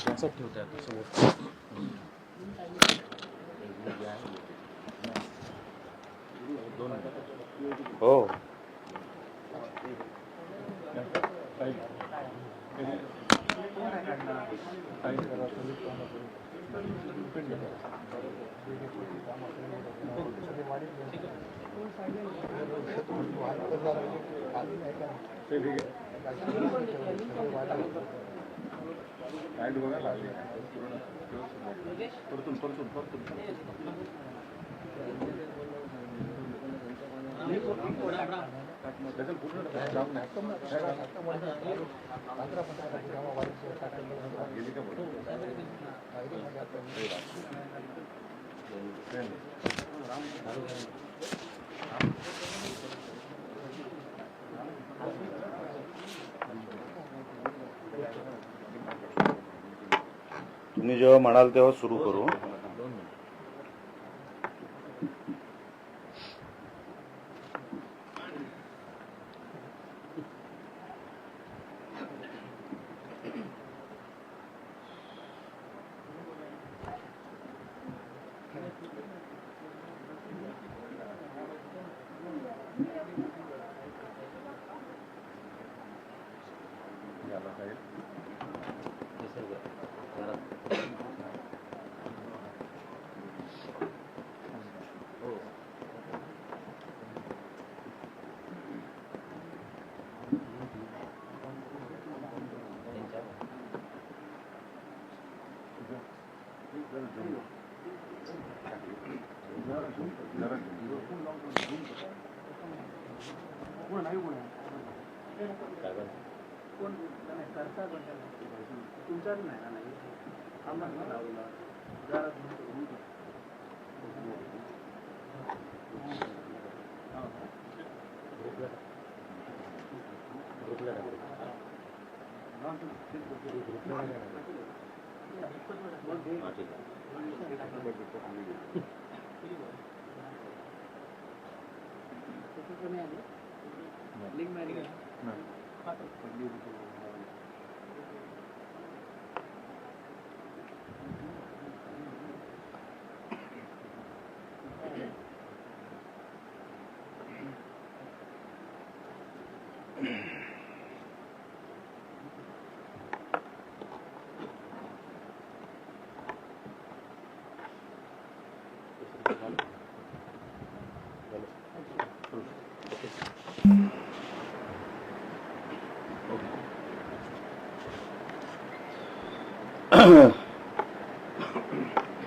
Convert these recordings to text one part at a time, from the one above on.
लक्षात ठेवते आता समोर. हो तुम्ही जेव्हा म्हणाल तेव्हा सुरू करू.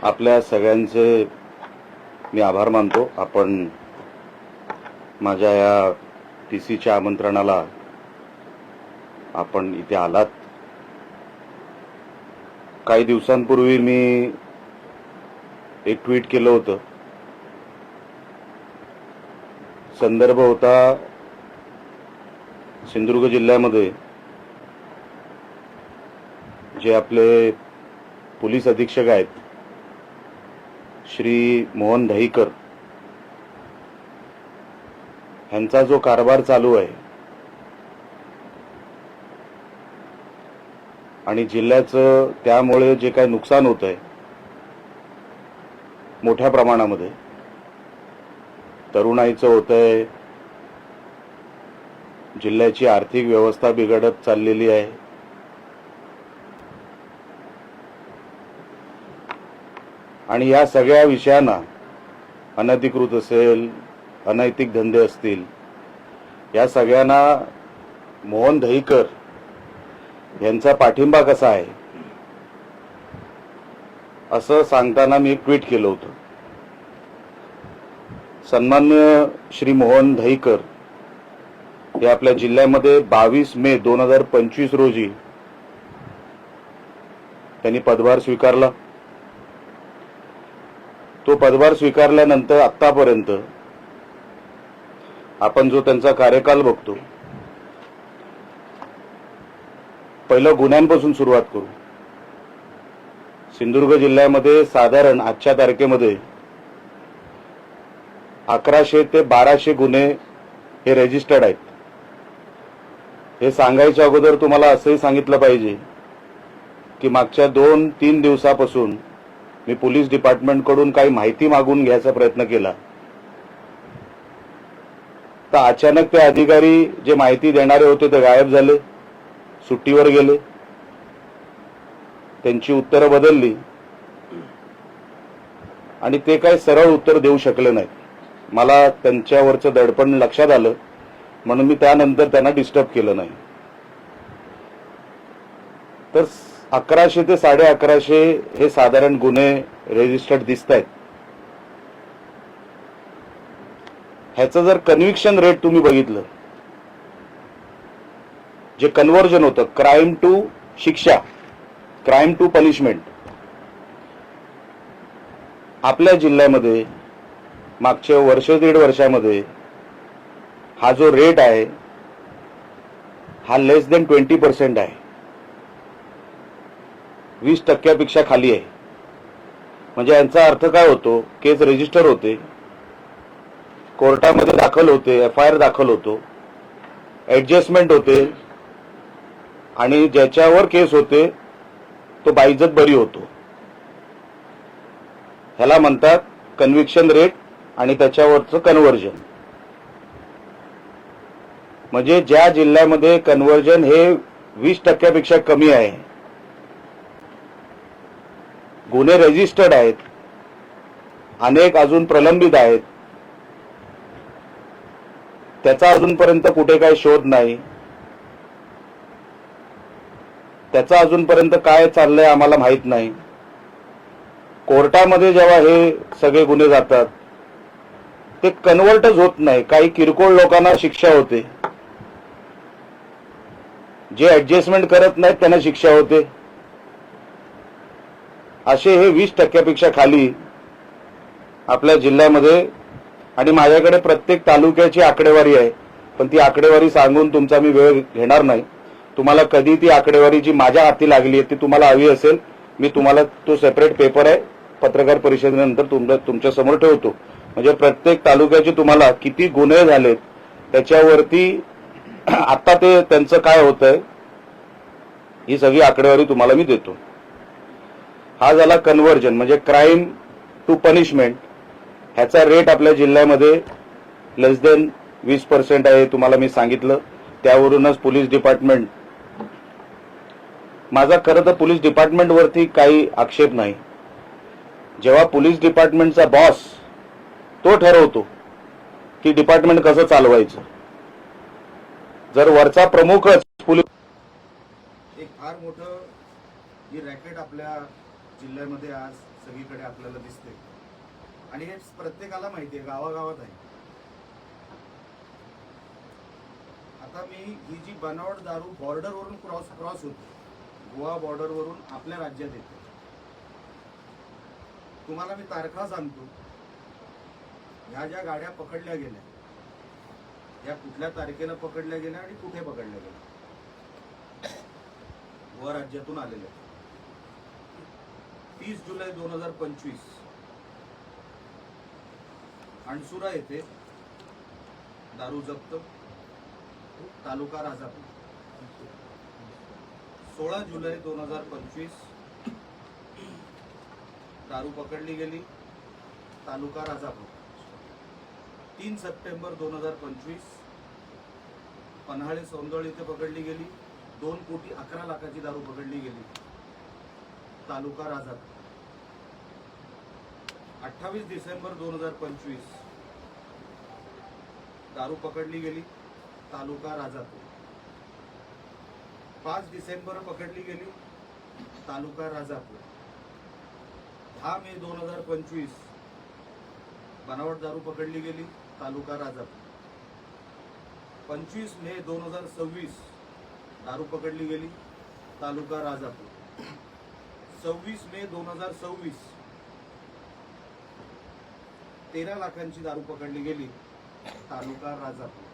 आपल्या सगळ्यांचे मी आभार मानतो. आपण माझ्या या टीसीच्या आमंत्रणाला आपण इथे आलात. काही दिवसांपूर्वी मी एक ट्विट केलं होतं. संदर्भ होता सिंधुदुर्ग जिल्ह्यामध्ये जे आपले पोलीस अधीक्षक आहेत श्री मोहन दहीकर यांचा जो कारभार चालू आहे आणि जिल्ह्याचं त्यामुळे जे काही नुकसान होत आहे मोठ्या प्रमाणामध्ये, तरुणाईचं होतंय, जिल्ह्याची आर्थिक व्यवस्था बिघडत चाललेली आहे. आणि या सगळ्या विषयांना अनधिकृत असेल, अनैतिक धंदे असतील, या सगळ्यांना मोहन दहीकर यांचा पाठिंबा कसा आहे असं सांगताना मी एक ट्विट केलं होतं. सन्माननीय श्री मोहन दहीकर हे आपल्या जिल्ह्यामध्ये 22 मे 2025 रोजी त्यांनी पदभार स्वीकारला. तो पदभार स्वीकारल्यानंतर आतापर्यंत आपण जो त्यांचा कार्यकाल बघतो, पहिलं गुन्ह्यांपासून सुरुवात करू. सिंधुदुर्ग जिल्ह्यामध्ये साधारण आजच्या तारखेमध्ये 1100 ते 1200 गुन्हे हे रजिस्टर्ड आहेत. हे सांगायच्या अगोदर तुम्हाला असंही सांगितलं पाहिजे की मागच्या 2-3 दिवसापासून मी पोलीस डिपार्टमेंटकडून काही माहिती मागून घ्यायचा प्रयत्न केला, तर अचानक ते अधिकारी जे माहिती देणारे होते ते गायब झाले, सुट्टीवर गेले. त्यांची उत्तरं बदलली आणि ते काही सरळ उत्तर देऊ शकले नाहीत. मला त्यांच्यावरचं दडपण लक्षात आलं, म्हणून मी त्यानंतर त्यांना डिस्टर्ब केलं नाही. तर 1100 ते 1150 हे साधारण गुन्हे रेजिस्टर्ड दिसत आहेत. ह्याचं जर कन्व्हिक्शन रेट तुम्ही बघितलं, जे कन्व्हर्जन होतं क्राईम टू शिक्षा, क्राईम टू पनिशमेंट, आपल्या जिल्ह्यामध्ये मागच्या वर्ष दीड वर्षामध्ये हा जो रेट आहे हा लेस देन 20% आहे, 20% खाली आहे. म्हणजे यांचा अर्थ काय होतो, केस रजिस्टर होते, कोर्टामध्ये दाखल होते, FIR दाखल होतो, ऍडजस्टमेंट होते आणि ज्याच्यावर केस होते तो बाइज्जत बरी होतो. ह्याला म्हणतात कन्व्हिक्शन रेट आणि त्याच्यावरचं कन्व्हर्जन. म्हणजे ज्या जिल्ह्यामध्ये कन्व्हर्जन हे 20% कमी आहे, गुन्हे रजिस्टर्ड आहेत, अनेक अजून प्रलंबित आहेत, त्याचा अजूनपर्यंत कुठे काही शोध नाही, त्याचा अजूनपर्यंत काय चाललंय आम्हाला माहित नाही. कोर्टामध्ये जेव्हा हे सगळे गुन्हे जातात ते कन्व्हर्टच होत नाही. काही किरकोळ लोकांना शिक्षा होते, जे ऍडजस्टमेंट करत नाहीत त्यांना शिक्षा होते. असे हे 20% खाली आपल्या जिल्ह्यामध्ये. आणि माझ्याकडे प्रत्येक तालुक्याची आकडेवारी आहे, पण ती आकडेवारी सांगून तुमचा मी वेळ घेणार नाही. तुम्हाला कधी ती आकडेवारी जी माझ्या हाती लागली आहे ती तुम्हाला हवी असेल, मी तुम्हाला तो सेपरेट पेपर आहे पत्रकार परिषदेनंतर तुमच्या समोर ठेवतो. म्हणजे प्रत्येक तालुक्याचे तुम्हाला किती गुन्हे झालेत त्याच्यावरती आता ते त्यांचं काय होतंय ही सगळी आकडेवारी तुम्हाला मी देतो. हा झाला कन्व्हर्जन म्हणजे क्राईम टू पनिशमेंट. ह्याचा रेट आपल्या जिल्ह्यामध्ये लेस देन 20% आहे, तुम्हाला मी सांगितलं. त्यावरूनच पोलीस डिपार्टमेंट, माझा खरं तर पोलीस डिपार्टमेंटवरती काही आक्षेप नाही. जेव्हा पोलीस डिपार्टमेंटचा बॉस तो ठरवतो की डिपार्टमेंट कसं चालवायचं, जर वरचा प्रमुखच पोलीस, एक फार मोठं ही रॅकेट आपल्या जिल्ह्यामध्ये आज सगळीकडे आपल्याला दिसते आणि हे प्रत्येकाला माहिती आहे, गावागावात आहे. आता मी ही जी बनावट दारू बॉर्डरवरून क्रॉस होते, गोवा बॉर्डरवरून आपल्या राज्यात येते. तुम्हाला मी तारखा सांगतो, ह्या ज्या गाड्या पकडल्या गेल्या या कुठल्या तारखेला पकडल्या गेल्या आणि कुठे पकडल्या गेल्या, गोवा राज्यातून आलेल्या. 30 जुलै 2025 अणसुरा येथे दारू जप्त, तालुका राजापूर. 16 जुलै 2025 दारू पकडली गेली, तालुका राजापूर. 3 सप्टेंबर 2025 पन्हाळे सौंदळ इथे पकडली गेली, 2,11,00,000ची दारू पकडली गेली, तालुका राजापूर. 28 डिसेंबर 2025 दारू पकडली गेली, तालुका राजापूर. 5 डिसेंबर पकडली गेली, तालुका राजापूर. 10 मे 2025 बनावट दारू पकडली गेली, तालुका राजापूर. 25 मे 2026 दारू पकडली गेली, तालुका राजापूर. 26 मे 2026 13 लाखांची दारू पकडली गेली, तालुका राजापूर.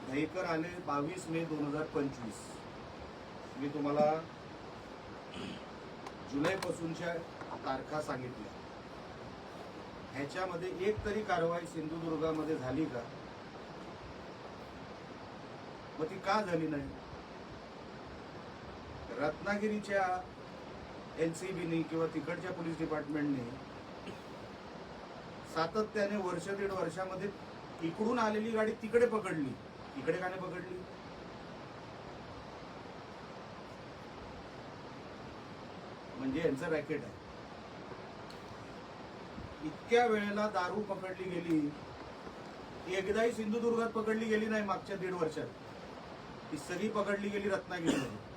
दहीकर आले 22 मे 2025. मी तुम्हाला जुलैपासूनच्या तारखा सांगितल्या. ह्याच्यामध्ये एक तरी कारवाई सिंधुदुर्गामध्ये झाली का? मग ती का झाली नाही? रत्नागिरीच्या एलसीबीनी किंवा तिकडच्या पोलीस डिपार्टमेंटने सातत्याने वर्ष दीड वर्षामध्ये इकडून आलेली गाडी तिकडे पकडली, इकडे का नाही पकडली? म्हणजे यांचं रॅकेट आहे. इतक्या वेळेला दारू पकडली गेली, एकदाही सिंधुदुर्गात पकडली गेली नाही मागच्या 1.5 वर्षात. ती सगळी पकडली गेली रत्नागिरीमध्ये.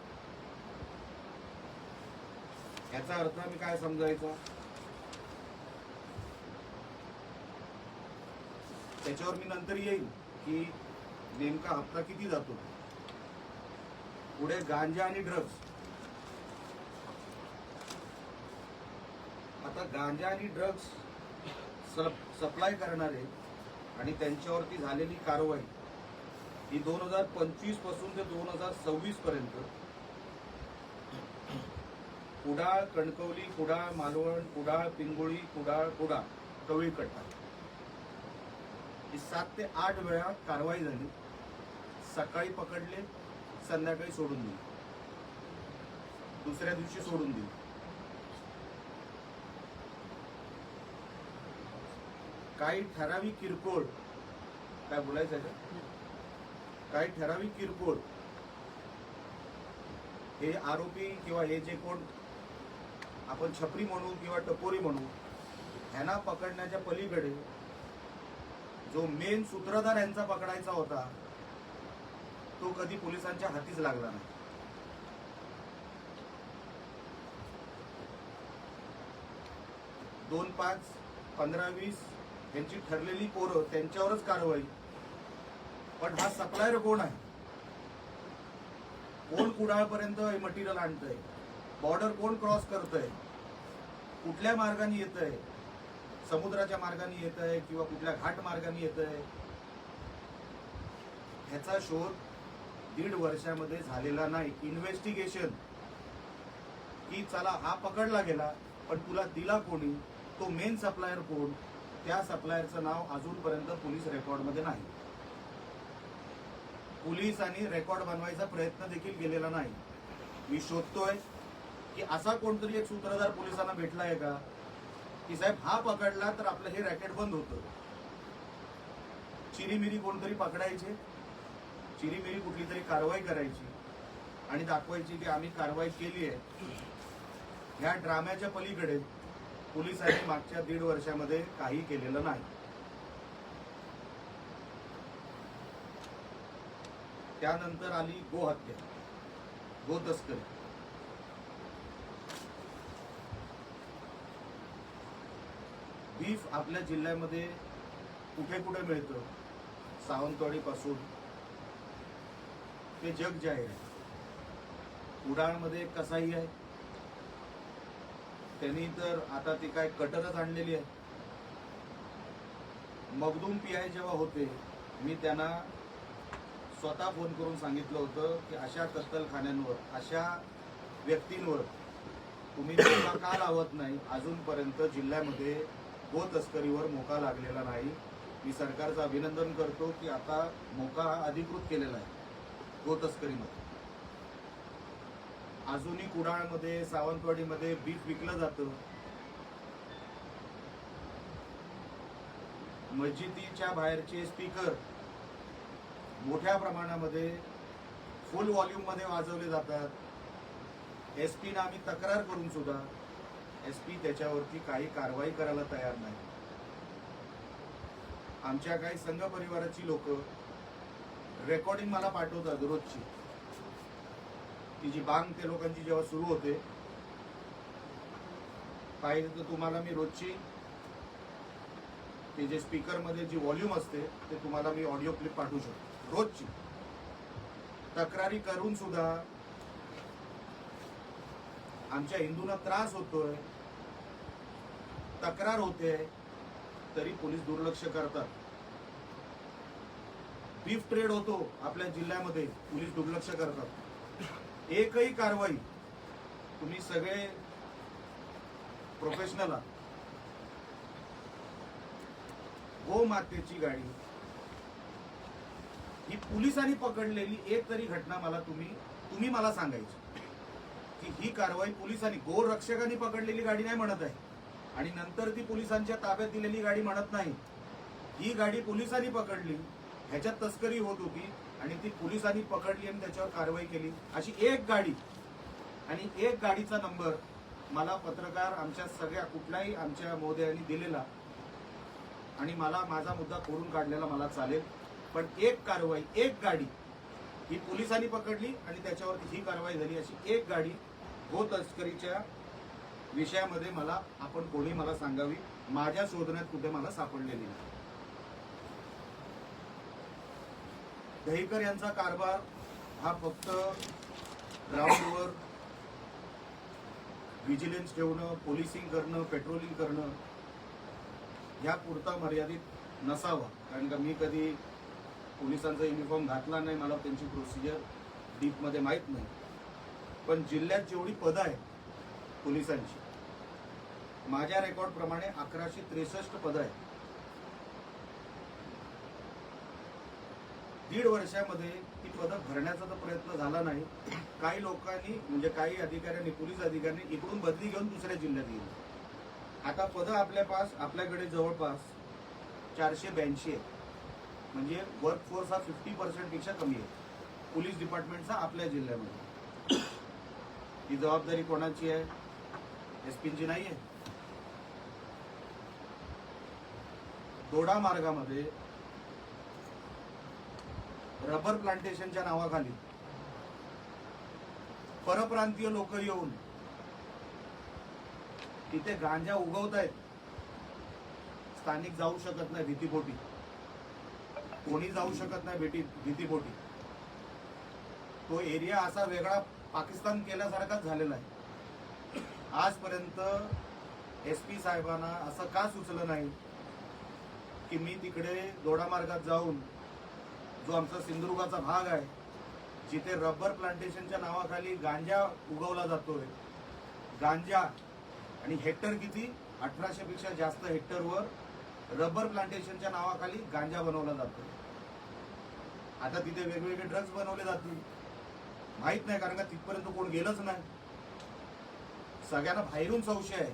याचा अर्थ मी काय समजायचा? त्याच्यावर मी नंतर येईल की नेमका हप्ता किती जातो. पुढे गांजा आणि ड्रग्ज. आता गांजा आणि ड्रग्ज सप्लाय करणारे आणि त्यांच्यावरती झालेली कारवाई ही 2025 पासून ते 2026 पर्यंत कुडाळ, कणकवली, कुडाळ, मालवण, कुडाळ, पिंगोळी, कुडाळ, कवळी कट्टा ही 7 ते 8 वेळा कारवाई झाली. सकाळी पकडले, संध्याकाळी सोडून दिले, दुसऱ्या दिवशी सोडून दिले. काही ठराविक किरकोळ, काय बोलायचं आहे का? काही ठराविक किरकोळ हे आरोपी किंवा हे जे कोण आपण छपरी म्हणू किंवा टपोरी म्हणू, ह्यांना पकडण्याच्या पलीकडे जो मेन सूत्रधार यांचा पकडायचा होता तो कधी पोलिसांच्या हातीच लागला नाही. दोन 5, 15, 20 यांची ठरलेली पोरं, त्यांच्यावरच कारवाई. पण हा सप्लायर कोण आहे? कोण कुडाळपर्यंत मटेरियल आणतंय? बॉर्डर कोण क्रॉस करतंय? कुठल्या मार्गाने येतंय? समुद्राच्या मार्गाने येतंय किंवा कुठल्या घाट मार्गाने येतंय? ह्याचा शोध 1.5 वर्षामध्ये झालेला नाही. इन्व्हेस्टिगेशन की चला हा पकडला गेला, पण तुला दिला कोणी? तो मेन सप्लायर कोण? त्या सप्लायरचं नाव अजूनपर्यंत पोलीस रेकॉर्डमध्ये नाही. पोलिसांनी रेकॉर्ड बनवायचा प्रयत्न देखील केलेला नाही. मी शोधतोय की असा कोणतरी एक सूत्रधार पोलिसांना भेटला आहे का की साहेब हा पकडला तर आपलं हे रॅकेट बंद होतं. चिरीमिरी कोणतरी पकडायचे, चिरीमिरी कुठली तरी कारवाई करायची आणि दाखवायची की आम्ही कारवाई केली आहे. ह्या ड्राम्याच्या पलीकडे पोलिसांनी मागच्या 1.5 वर्षामध्ये काही केलेलं नाही. त्यानंतर आली गोहत्या, गो तस्करी. बीफ आपल्या जिल्ह्यामध्ये कुठे कुठे मिळतं, सावंतवाडी पासून ते जग जाहीर आहे. कुडाळमध्ये एक कसाई आहे, त्यांनी तर आता ती काय कटरच आणलेली आहे. मखदूम पीआय जेव्हा होते, मी त्यांना स्वतः फोन करून सांगितलं होतं की अशा कत्तलखान्यांवर, अशा व्यक्तींवर तुम्ही मोका का लावत नाही? अजूनपर्यंत जिल्ह्यामध्ये गो तस्करीवर मोका लागलेला नाही. मी सरकारचं अभिनंदन करतो की आता मोका अधिकृत केलेला आहे गो तस्करीमध्ये. अजूनही कुडाळमध्ये, सावंतवाडीमध्ये बीफ विकलं जातं. मस्जिदीच्या बाहेरचे स्पीकर मोठ्या प्रमाणामध्ये फुल व्हॉल्यूम मध्ये वाजवले जातात. एसपीना आम्ही तक्रार करून सुद्धा एसपी त्याच्यावरती काही कारवाई करायला तयार नाही. आमच्या काही संघ परिवाराची लोक रेकॉर्डिंग मला पाठवतात रोजची. ती जी बांग ते लोकांची जेव्हा सुरू होते, पाहिजे तर तुम्हाला मी रोजची ते जे स्पीकर मध्ये जी व्हॉल्यूम असते ते तुम्हाला मी ऑडिओ क्लिप पाठवू शकतो. रोजची तक्रारी करून सुद्धा आमच्या हिंदूंना त्रास होतोय, तक्रार होते, तरी पोलीस दुर्लक्ष करतात. बीफ ट्रेड होतो आपल्या जिल्ह्यामध्ये, पोलीस दुर्लक्ष करतात. एकही कारवाई, तुम्ही सगळे प्रोफेशनल आहात. गोमातेची गाडी ही पोलिसांनी पकडलेली एक तरी घटना मला तुम्ही मला सांगायची. की ही कारवाई पोलिसांनी गोरक्षकांनी पकडलेली गाडी नाही म्हणत आहे आणि नंतर ती पोलिसांच्या ताब्यात दिलेली गाडी म्हणत नाही. ही गाडी पोलिसांनी पकडली, ह्याच्यात तस्करी होत होती आणि ती पोलिसांनी पकडली आणि त्याच्यावर कारवाई केली. अशी एक गाडी आणि एक गाडीचा नंबर मला पत्रकार आमच्या सगळ्या कुठल्याही आमच्या महोदयांनी दिलेला आणि मला माझा मुद्दा खोडून काढलेला मला चालेल. पण एक कारवाई, एक गाडी ही पोलिसांनी पकडली आणि त्याच्यावरती ही कारवाई झाली. अशी एक गाडी गो तस्करीच्या विषयामध्ये मला आपण कोणी मला सांगावी, माझ्या शोधण्यात कुठे मला सापडलेली नाही. दहीकर यांचा कारभार हा फक्त ग्राउंडवर व्हिजिलन्स ठेवणं, पोलिसिंग करणं, पेट्रोलिंग करणं ह्या पुरता मर्यादित नसावा. कारण का मी कधी पोलिसांचा युनिफॉर्म घातला नाही, मला त्यांची प्रोसिजर डीपमध्ये माहीत नाही. पण जिल्ह्यात जेवढी पदं आहेत पोलिसांची, माझ्या रेकॉर्डप्रमाणे 1163 पदं आहेत. 1.5 वर्षामध्ये ती पदं भरण्याचा तर प्रयत्न झाला नाही. काही लोकांनी म्हणजे काही अधिकाऱ्यांनी, पोलीस अधिकाऱ्यांनी इकडून बदली घेऊन दुसऱ्या जिल्ह्यात गेली. आता पदं आपल्याकडे जवळपास 482 आहे. म्हणजे वर्कफोर्स हा 50% पेक्षा कमी आहे पोलीस डिपार्टमेंटचा आपल्या जिल्ह्यामध्ये. ही जबाबदारी कोणाची आहे? एसपींची नाही आहे. दोडा मार्गामध्ये रबर प्लांटेशनच्या नावाखाली परप्रांतीय लोक येऊन तिथे गांजा उगवत आहेत. स्थानिक जाऊ शकत नाही भीतीपोटी, कोणी जाऊ शकत नाही भीतीपोटी. तो एरिया असा वेगळा पाकिस्तान केल्यासारखाच झालेला आहे. आजपर्यंत एसपी साहेबांना असं का सुचलं नाही की मी तिकडे दोडा मार्गात जाऊन, जो आमचा सिंधुदुर्गाचा भाग आहे, जिथे रबर प्लांटेशनच्या नावाखाली गांजा उगवला जातोय, गांजा आणि हेक्टर किती 1800 पेक्षा जास्त हेक्टरवर रबर प्लांटेशनच्या नावाखाली गांजा बनवला जातो. आता तिथे वेगवेगळे ड्रग्ज बनवले जातील, माहित नाही, कारण का तिथपर्यंत कोण गेलंच नाही. सगळ्यांना बाहेरून संशय आहे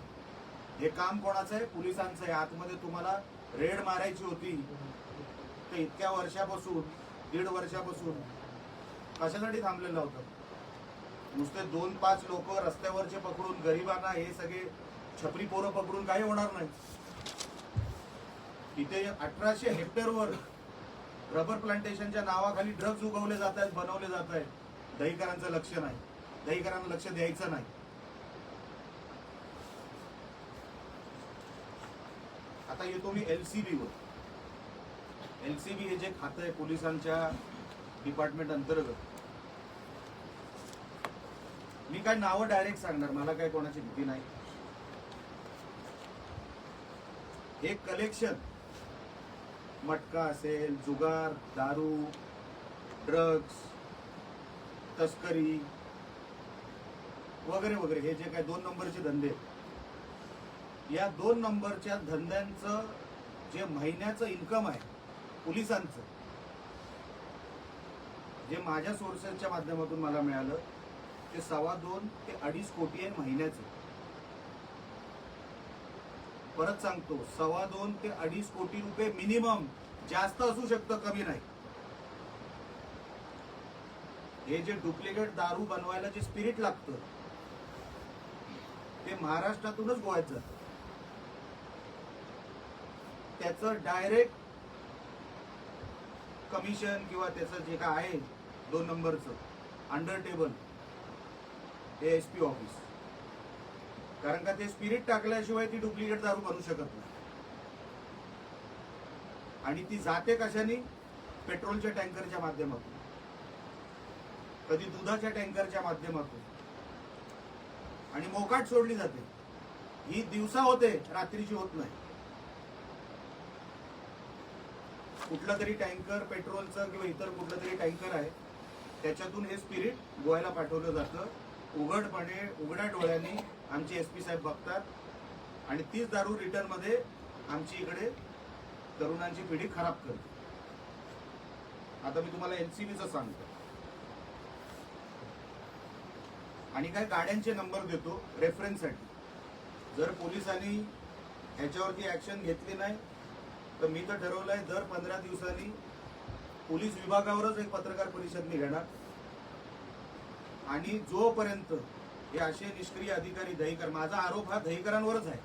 हे काम कोणाचं आहे? पोलिसांचं आहे. आतमध्ये तुम्हाला रेड मारायची होती तर इतक्या वर्षापासून, 1.5 वर्षापासून कशासाठी थांबलेलं होतं? नुसते 2-5 लोक रस्त्यावरचे पकडून गरिबांना, हे सगळे छपरी पोरं पकडून काही होणार नाही. तिथे 1800 हेक्टरवर रबर प्लांटेशनच्या नावाखाली ड्रग्ज उगवले जात आहेत, बनवले जात आहेत. दहीकरांचं लक्ष नाही, दहीकरांना लक्ष द्यायचं नाही. आता येतो मी LCB वर. LCB हे जे खातं आहे पोलिसांच्या डिपार्टमेंट अंतर्गत, मी काय नावं डायरेक्ट सांगणार, मला काय कोणाची भीती नाही. हे कलेक्शन, मटका असेल, जुगार, दारू, ड्रग्ज, तस्करी वगैरे वगैरे, हे जे काय 2 नंबरचे धंदे, या 2 नंबरच्या धंद्यांचं जे महिन्याचं इन्कम आहे पोलिसांचं, जे माझ्या सोर्सेसच्या माध्यमातून मला मिळालं, ते 2.25 ते 2.5 कोटी आहे महिन्याचं. परत सांगतो, 2.25 ते 2.5 कोटी रुपये मिनिमम. जास्त असू शकतं, कमी नाही. हे जे डुप्लिकेट दारू बनवायला जे स्पिरिट लागतं ते महाराष्ट्रातूनच गोव्यात जातं. त्याचं डायरेक्ट कमिशन किंवा त्याचं जे काय आहे 2 नंबरचं अंडर टेबल, हे SP ऑफिस. कारण का ते स्पिरिट टाकल्याशिवाय ती डुप्लिकेट दारू बनवू शकत नाही. आणि ती जाते कशाने? पेट्रोलच्या टँकरच्या माध्यमातून, कधी दुधाच्या टँकरच्या माध्यमातून, आणि मोकाट सोडली जाते. ही दिवसा होते, रात्रीची होत नाही. कुठला तरी टँकर पेट्रोलचं किंवा इतर कुठलं तरी टँकर आहे, त्याच्यातून हे स्पिरिट गोव्याला पाठवलं जातं. उघडपणे, उघड्या डोळ्यांनी आमचे SP साहेब बघतात आणि तीच दारू रिटर्न मध्ये आमची इकडे तरुणांची पिढी खराब करते. आता मी तुम्हाला LCBचं सांगतो. आणि काही गाड्यांचे नंबर देतो रेफरन्ससाठी. जर पोलिसांनी ह्याच्यावरती ऍक्शन घेतली नाही तर मी तर ठरवलंय दर 15 दिवसांनी पोलीस विभागावरच एक पत्रकार परिषद मी घेणार. आणि जोपर्यंत हे असे निष्क्रिय अधिकारी दहीकर, माझा आरोप हा दहीकरांवरच आहे,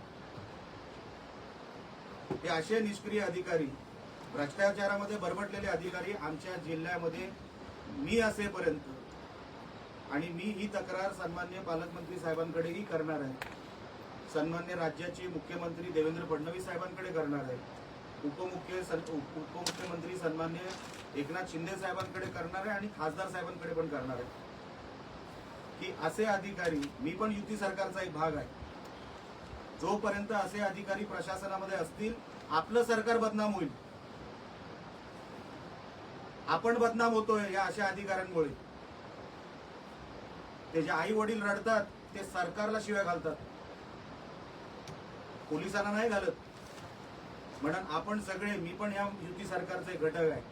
हे असे निष्क्रिय अधिकारी, भ्रष्टाचारामध्ये बरबटलेले अधिकारी आमच्या जिल्ह्यामध्ये मी असेपर्यंत, आणि मी ही तक्रार सन्माननीय पालकमंत्री साहेबांकडेही करणार आहे, सन्मान्य राज्याचे मुख्यमंत्री देवेंद्र फडणवीस साहेबांकडे करणार आहे, उपमुख्यमंत्री सन्मान्य एकनाथ शिंदे साहेबांकडे करणार आहे आणि खासदार साहेबांकडे पण करणार आहे की असे अधिकारी, मी पण युती सरकारचा एक भाग आहे, जोपर्यंत असे अधिकारी प्रशासनामध्ये असतील आपलं सरकार बदनाम होईल. आपण बदनाम होतोय या अशा अधिकाऱ्यांमुळे. ते जे आई वडील रडतात ते सरकारला शिव्या घालतात, पोलिसांना नाही घालत. म्हणून आपण सगळे, मी पण या युती सरकारचा एक घटक आहे,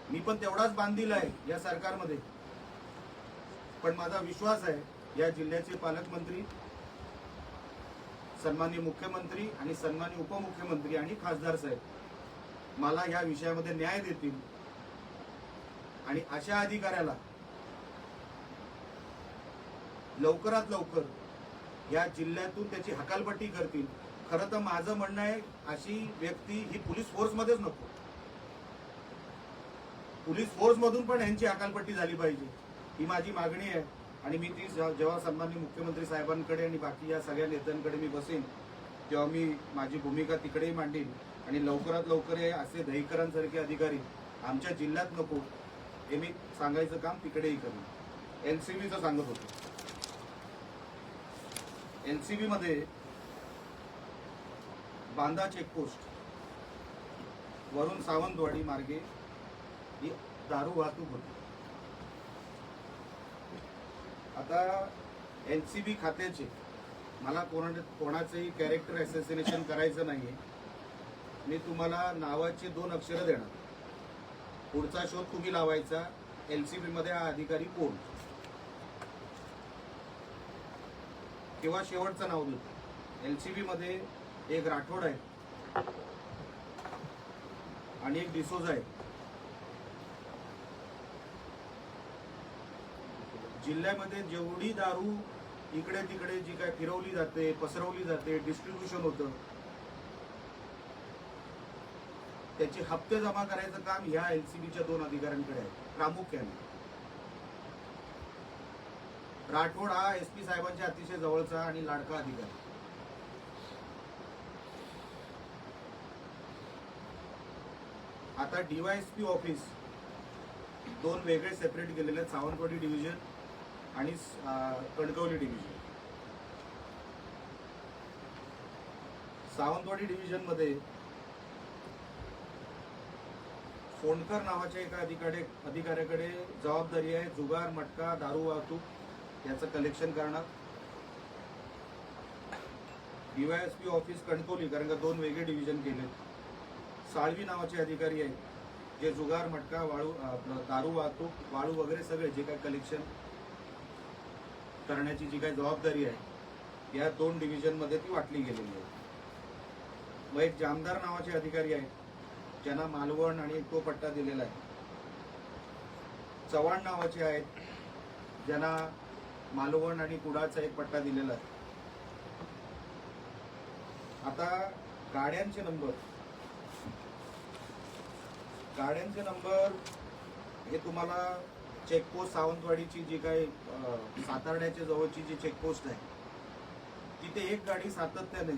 मी पण तेवढाच बांधील आहे या सरकारमध्ये. पण माझा विश्वास आहे या जिल्ह्याचे पालकमंत्री, सन्माननीय मुख्यमंत्री आणि सन्माननीय उपमुख्यमंत्री आणि खासदार साहेब मला या विषयामध्ये न्याय देतील आणि अशा अधिकाऱ्याला लवकरात लवकर या जिल्ह्यातून त्याची हकालपट्टी करतील. खरं तर माझं म्हणणं आहे अशी व्यक्ती ही पोलीस फोर्समध्येच नको, पोलीस फोर्स मधून पण यांची हकालपट्टी झाली पाहिजे, ही माझी मागणी आहे. आणि मी ती जेव्हा सन्माननीय मुख्यमंत्री साहेबांकडे आणि बाकी या सगळ्या नेत्यांकडे मी बसेन तेव्हा मी माझी भूमिका तिकडेही मांडीन आणि लवकरात लवकर हे असे दहीकरांसारखे अधिकारी आमच्या जिल्ह्यात नको हे मी सांगायचं काम तिकडेही करेन. एनसीबीचं सांगत होतो, एनसीबी मध्ये बांदा चेकपोस्ट वरून सावंतवाडी मार्गे ही दारू वाहतूक होती. आता एनसीबी खात्याचे, मला कोणाचंही कॅरेक्टर असॅसिनेशन करायचं नाहीये, मी तुम्हाला नावाचे 2 अक्षरं देणार, पुढचा शोध तुम्ही लावायचा. एनसीबी मध्ये हा अधिकारी कोण किंवा शेवटचं नाव देतो. एनसीबी मध्ये एक राठोड आहे आणि एक डिसोजा आहे. जिल्ह्यामध्ये जेवढी दारू इकडे तिकडे जी काय फिरवली जाते, पसरवली जाते, डिस्ट्रीब्युशन होतं, त्याचे हप्ते जमा करायचं काम ह्या एनसीबीच्या 2 अधिकाऱ्यांकडे आहे प्रामुख्याने. राठोड हा एसपी साहेबांच्या अतिशय जवळचा आणि लाडका अधिकारी. आता डीवायएसपी ऑफिस 2 वेगळे सेपरेट गेलेले आहेत, सावंतवाडी डिव्हिजन आणि कणकवली डिव्हिजन. सावंतवाडी डिव्हिजन मध्ये फोंडकर नावाच्या एका अधिकाऱ्याकडे जबाबदारी आहे जुगार, मटका, दारू वाहतूक याचं कलेक्शन करणार. डीवायएसपी ऑफिस कणकवली, कारण का 2 वेगळे डिव्हिजन केले. साळवी नावाचे अधिकारी आहेत जे जुगार, मटका, वाळू, दारू वाहतूक, वाळू वगैरे सगळे जे काय कलेक्शन करण्याची जी काही जबाबदारी आहे या 2 डिव्हिजन मध्ये ती वाटली गेलेली आहे. मग एक जामदार नावाचे अधिकारी आहेत ज्यांना मालवण आणि तो पट्टा दिलेला आहे. चव्हाण नावाचे आहेत ज्यांना मालवण आणि कुडाळचा एक पट्टा दिलेला आहे. आता गाड्यांचे नंबर हे तुम्हाला चेकपोस्ट सावंतवाडीची जी काही सातारड्याच्या जवळची जी चेकपोस्ट आहे तिथे एक गाडी सातत्याने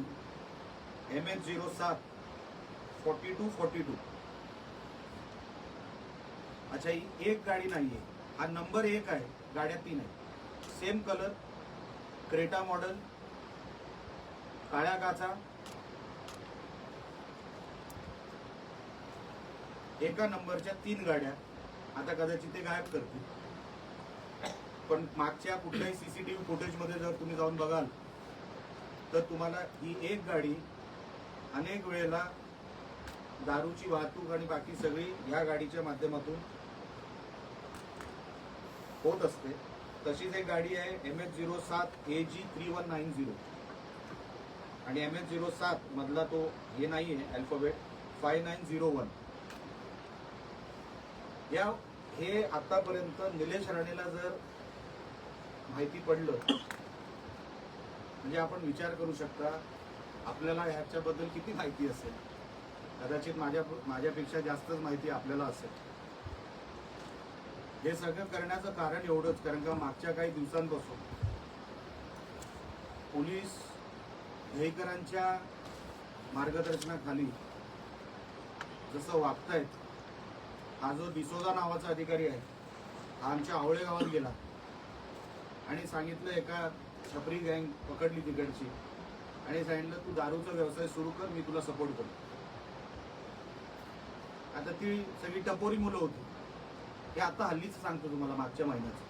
MH07 4242. अच्छा, ही एक गाडी नाहीये, हा नंबर 1 आहे, गाड्या 3 आहेत, सेम कलर, क्रेटा मॉडेल, काळ्या काचा, एका नंबरच्या 3 गाड्या. आता कदाचित ते गायब करतील, पण मागच्या कुठल्याही सीसीटीव्ही फुटेजमध्ये जर तुम्ही जाऊन बघाल तर तुम्हाला ही एक गाडी अनेक वेळेला दारूची वाहतूक आणि बाकी सगळी या गाडीच्या माध्यमातून होत असते. तशीच एक गाडी आहे MH07 AG3190 आणि MH07 मधला तो हे नाहीये अल्फाबेट 5901. हे आतापर्यंत निलेश राणेला जर माहिती पडलं म्हणजे आपण विचार करू शकता आपल्याला ह्याच्याबद्दल किती माहिती असेल. कदाचित माझ्यापेक्षा जास्तच माहिती आपल्याला असेल. हे सगळं करण्याचं कारण एवढंच, कारण का मागच्या काही दिवसांपासून पोलीस दहीकरांच्या मार्गदर्शनाखाली जसं वागतायत. हा जो डिसोजा नावाचा अधिकारी आहे हा आमच्या आवळे गावात गेला आणि सांगितलं एका छपरी गँग पकडली तिकडची आणि सांगितलं तू दारूचा व्यवसाय सुरू कर, मी तुला सपोर्ट करतो. आता ती सगळी टपोरी मुलं होती. हे आता हल्लीच सांगतो तुम्हाला, मागच्या महिन्याचं.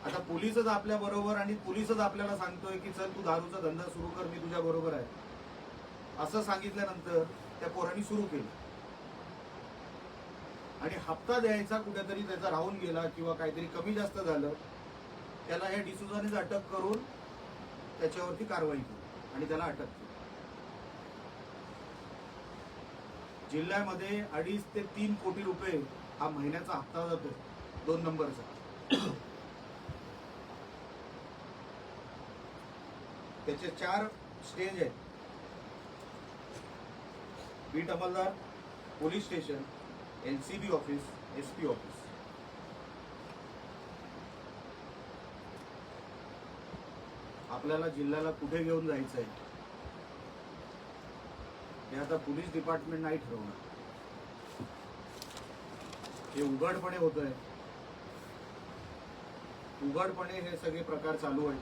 आता पोलीसच आपल्या बरोबर आणि पोलीसच आपल्याला सांगतोय की चल तू दारूचा धंदा सुरू कर, मी तुझ्या बरोबर आहे असं सांगितल्यानंतर त्या पोरांनी सुरू केलं आणि हप्ता द्यायचा कुठेतरी त्याचा राहून गेला किंवा काहीतरी कमी जास्त झालं, त्याला ह्या डिसोजानेच अटक करून त्याच्यावरती कारवाई केली आणि त्याला अटक केली. जिल्ह्यामध्ये 2.5 ते 3 कोटी रुपये हा महिन्याचा हप्ता जातो 2 नंबरचा. त्याचे 4 स्टेज आहेत. बीट अंमलदार, police station, LCB office, SP office. आपल्याला जिल्ह्याला कुठे घेऊन जायचं आहे हे आता पोलीस डिपार्टमेंट नाही ठरवणार. हे उघडपणे होतंय, उघडपणे हे सगळे प्रकार चालू आहेत.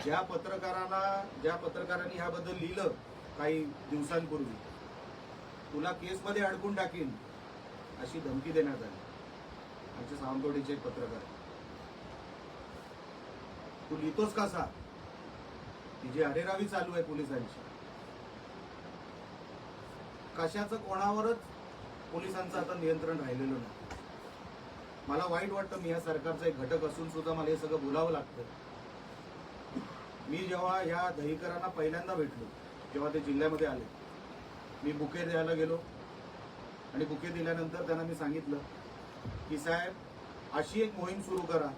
ज्या पत्रकारांनी ह्याबद्दल लिहिलं काही दिवसांपूर्वी, तुला केसमध्ये अडकून टाकीन अशी धमकी देण्यात आली. आमचे सावंतवाडीचे एक पत्रकार, तू लिहितोस कसा? ती जी अरेरावी चालू आहे पोलिसांची, कशाचं कोणावरच पोलिसांचं आता नियंत्रण राहिलेलं नाही. मला वाईट वाटतं, मी या सरकारचा एक घटक असून सुद्धा मला हे सगळं बोलावं लागतं. मी जेव्हा या दहीकरांना पहिल्यांदा भेटलो, जेव्हा ते जिल्ह्यामध्ये आले, मी बुके द्यायला गेलो आणि बुके दिल्यानंतर त्यांना मी सांगितलं की साहेब अशी एक मोहीम सुरू करा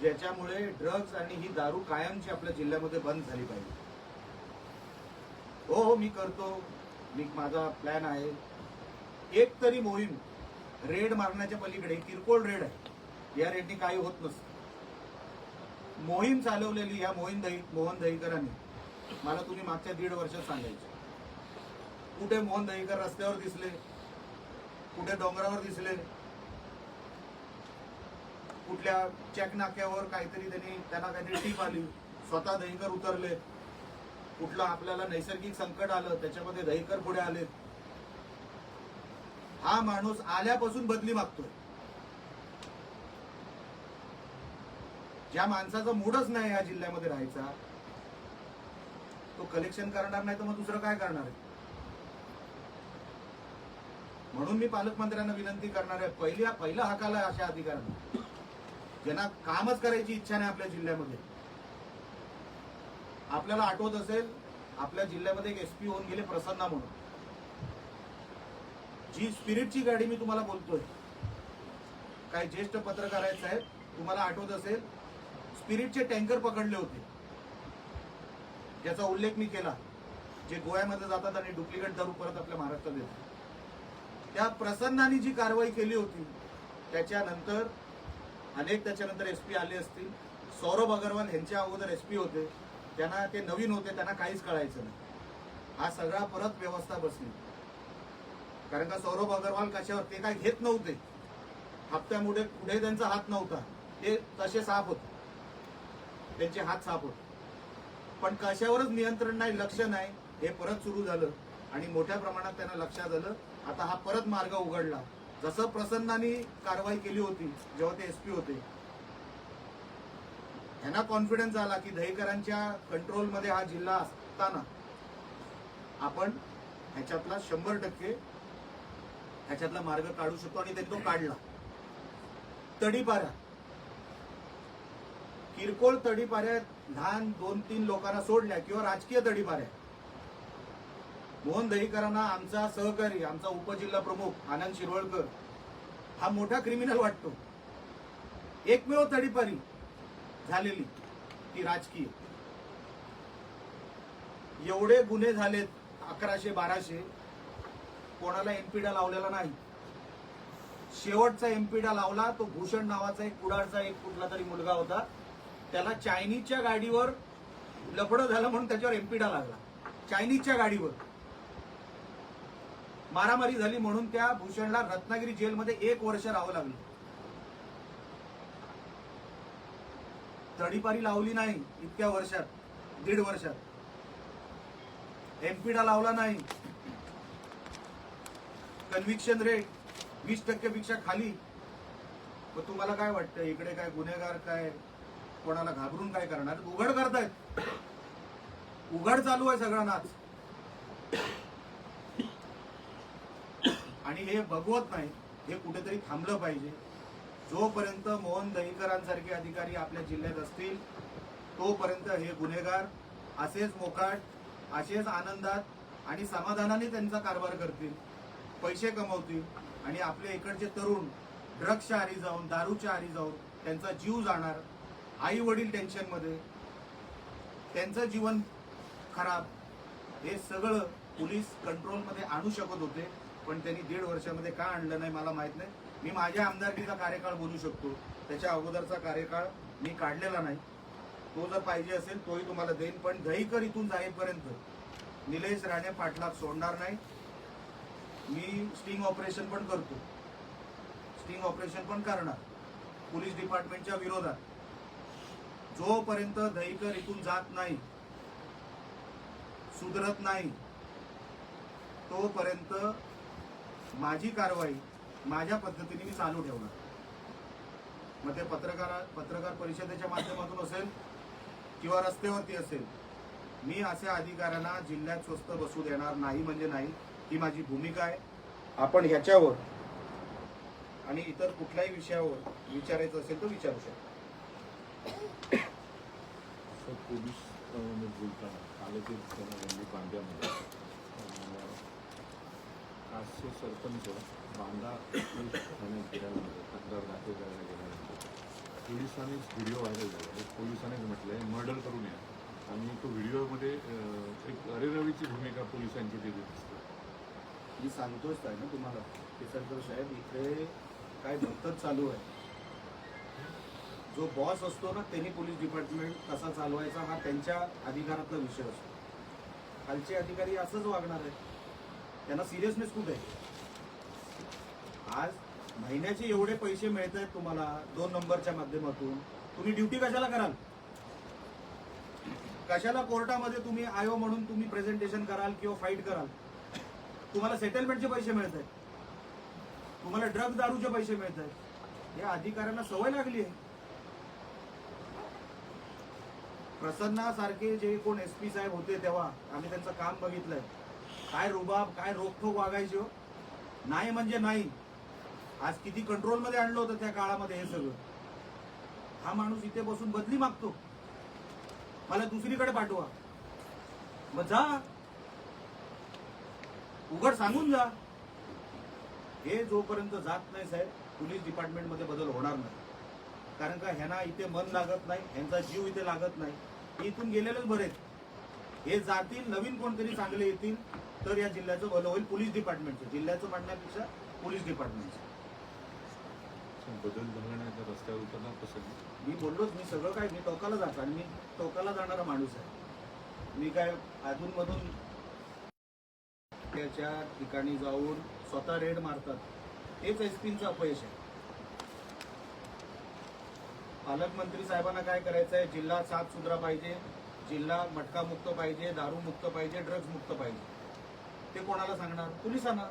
ज्याच्यामुळे ड्रग्ज आणि ही दारू कायमची आपल्या जिल्ह्यामध्ये बंद झाली पाहिजे. हो मी करतो, माझा प्लॅन आहे. एक तरी मोहीम रेड मारण्याच्या पलीकडे, किरकोळ रेड आहे, या रेडनी काही होत नसतं. मोहीम चालवलेली या मोहन दहीकरांनी मला तुम्ही मागच्या 1.5 वर्षात सांगायचे. कुठे मोहन दहीकर रस्त्यावर दिसले, कुठे डोंगरावर दिसले, कुठल्या चेक नाक्यावर त्यांना काहीतरी टीप आली, स्वतः दहीकर उतरले. कुठलं आपल्याला नैसर्गिक संकट आलं त्याच्यामध्ये दहीकर पुढे आले. हा माणूस आल्यापासून बदली मागतोय. ज्या माणसाचा मूडच नाही या जिल्ह्यामध्ये राहायचा, तो कलेक्शन करणार नाही तर मग दुसरं काय करणार आहे? म्हणून मी पालकमंत्र्यांना विनंती करणार आहे, पहिला हाकाला अशा अधिकाऱ्यांना ज्यांना कामच करायची इच्छा नाही आपल्या जिल्ह्यामध्ये. आपल्याला आठवत असेल, आपल्या जिल्ह्यामध्ये एक SP होऊन गेले प्रसन्ना म्हणून. जी स्पिरिटची गाडी मी तुम्हाला बोलतोय, काही ज्येष्ठ पत्रकार आहेत साहेब, तुम्हाला आठवत असेल स्पिरिटचे टँकर पकडले होते, ज्याचा उल्लेख मी केला, जे गोव्यामध्ये जातात आणि डुप्लिकेट दारू परत आपल्या महाराष्ट्रात येतात. त्या प्रसन्नानी जी कारवाई केली होती त्याच्यानंतर त्याच्यानंतर SP आले असतील. सौरभ अग्रवाल यांच्या अगोदर SP होते, त्यांना ते नवीन होते, त्यांना काहीच कळायचं नाही. हा सगळा परत व्यवस्था बसली, कारण का सौरभ अग्रवाल कशावर, ते काय घेत नव्हते, हप्त्यामुळे पुढे त्यांचा हात नव्हता, ते तसे साफ होते, त्यांचे हात साफ होते. पण कशावरच नियंत्रण नाही, लक्ष नाही. हे परत सुरू झालं आणि मोठ्या प्रमाणात त्यांना लक्षात आलं. आता हा परत मार्ग उघडला. जसं प्रसन्नानी कारवाई केली होती जेव्हा ते SP होते, त्यांना कॉन्फिडन्स आला की दहीकरांच्या कंट्रोलमध्ये हा जिल्हा असताना आपण ह्याच्यातला 100% ह्याच्यातला मार्ग काढू शकतो, आणि त्यांनी तो काढला. तडीपाऱ्या, किरकोळ तडीपाऱ्या, लहान 2-3 लोकांना सोडल्या किंवा राजकीय तडीपाऱ्या, मोहन दहीकरांना आमचा सहकारी, आमचा उपजिल्हा प्रमुख आनंद शिरवळकर हा मोठा क्रिमिनल वाटतो. एकमेव तडीपारी झालेली ती राजकीय. एवढे गुन्हे झालेत 1100-1200, कोणाला एमपीडा लावलेला नाही. शेवटचा एमपीडा लावला तो भूषण नावाचा एक कुडाळचा एक कुठला तरी मुलगा होता, त्याला चायनीजच्या गाडीवर लफडं झालं म्हणून त्याच्यावर एमपीडा लागला. चायनीजच्या गाडीवर मारामारी झाली म्हणून त्या भूषणला रत्नागिरी जेलमध्ये 1 वर्ष राहावं लागलं. तडीपारी लावली नाही इतक्या वर्षात, 1.5 वर्षात. एमपीडा लावला नाही. कन्व्हिक्शन रेट 20% पेक्षा खाली. मग तुम्हाला काय वाटतं, इकडे काय गुन्हेगार काय कोणाला घाबरून काय करणार? उघड करतायत, उघड चालू आहे सगळा नाच. आणि हे बघवत नाही, हे कुठेतरी थांबलं पाहिजे. जोपर्यंत मोहन दहीकरांसारखे अधिकारी आपल्या जिल्ह्यात असतील तोपर्यंत हे गुन्हेगार असेच मोकाट, असेच आनंदात आणि समाधानाने त्यांचा कारभार करतील, पैसे कमवतील. आणि आपल्या इकडचे तरुण ड्रग्सच्या आहारी जाऊन, दारूच्या आहारी जाऊन त्यांचा जीव जाणार, आई वडील टेन्शनमध्ये, त्यांचं जीवन खराब. हे सगळं पोलीस कंट्रोलमध्ये आणू शकत होते, पण त्यांनी 1.5 वर्षामध्ये का आणलं नाही मला माहित नाही. मी माझ्या आमदारकीचा कार्यकाळ बोलू शकतो, त्याच्या अगोदरचा कार्यकाळ मी काढलेला नाही. तो जर पाहिजे असेल तोही तुम्हाला देईन. पण दहीकर इथून जाईपर्यंत निलेश राणे पाटलाग सोडणार नाही. मी स्टिंग ऑपरेशन पण करतो, स्टिंग ऑपरेशन पण करणार पोलीस डिपार्टमेंटच्या विरोधात. जोपर्यंत दहीकर इथून जात नाही, सुधरत नाही, तोपर्यंत माझी कारवाई माझ्या पद्धतीने मी चालू ठेवणार. मग ते पत्रकार परिषदेच्या माध्यमातून असेल किंवा रस्त्यावरती असेल. मी अशा अधिकाऱ्यांना जिल्ह्यात स्वस्त बसू देणार नाही म्हणजे नाही, ही माझी भूमिका आहे. आपण ह्याच्यावर आणि इतर कुठल्याही विषयावर विचारायचं असेल तर विचारू शकतो. पोलीस बोलताना आले ते बांद्यामध्ये आजचे सरपंच बांदा ठाण्यात गेल्यानंतर तक्रार दाखल करायला गेल्यानंतर पोलिसांनीच व्हिडिओ व्हायरल झाला. पोलिसांनीच म्हटलंय मर्डर करून या, आणि तो व्हिडिओमध्ये एक अरेरवीची भूमिका पोलिसांची तिथे दिसते. मी सांगतोच आहे ना तुम्हाला केसरकर साहेब, इथे काय भक्तच चालू आहे. जो बॉस असतो ना त्यांनी पोलीस डिपार्टमेंट कसा चालवायचा हा त्यांच्या अधिकारातला विषय असतो. खालचे अधिकारी असंच वागणार आहे, त्यांना सिरियसनेस कुठे आहे? आज महिन्याचे एवढे पैसे मिळत आहेत तुम्हाला 2 नंबरच्या माध्यमातून, तुम्ही ड्युटी कशाला कराल? कशाला कोर्टामध्ये तुम्ही आयो म्हणून तुम्ही प्रेझेंटेशन कराल किंवा फाईट कराल? तुम्हाला सेटलमेंटचे पैसे मिळत आहेत, तुम्हाला ड्रग दारूचे पैसे मिळत आहेत. या अधिकाऱ्यांना सवय लागली आहे. प्रसन्नासारखे जे कोण SP साहेब होते तेव्हा आम्ही त्यांचं काम बघितलंय. काय रुबाब, काय रोखोक वागायचे. नाही म्हणजे नाही. आज किती कंट्रोलमध्ये आणलं होतं त्या काळामध्ये हे सगळं. हा माणूस इथे बसून बदली मागतो, मला दुसरीकडे पाठवा. मग जा, उघड सांगून जा. हे जोपर्यंत जात नाही साहेब, पोलीस डिपार्टमेंटमध्ये बदल होणार नाही. कारण का ह्यांना इथे मन लागत नाही, ह्यांचा जीव इथे लागत नाही. इथून गेलेलेच बरेच. हे जातील, नवीन कोणतरी चांगले येतील तर या जिल्ह्याचं भलं होईल. पोलीस डिपार्टमेंटचं, जिल्ह्याचं म्हणण्यापेक्षा पोलीस डिपार्टमेंटचं बदल झाला नाही तर रस्त्यावर उतरणार कसं? मी बोललोच, मी सगळं काय, मी टोकाला जातो आणि मी टोकाला जाणारा माणूस आहे. मी काय अधूनमधून त्याच्या ठिकाणी जाऊन स्वतः रेड मारतात. हेच SPचं अपयश आहे. पालकमंत्री साहेबांना काय करायचं आहे? जिल्हा साफ सुधरा पाहिजे, जिल्हा मटका मुक्त पाहिजे, दारू मुक्त पाहिजे, ड्रग्ज मुक्त पाहिजे. ते कोणाला सांगणार? पोलिसांना.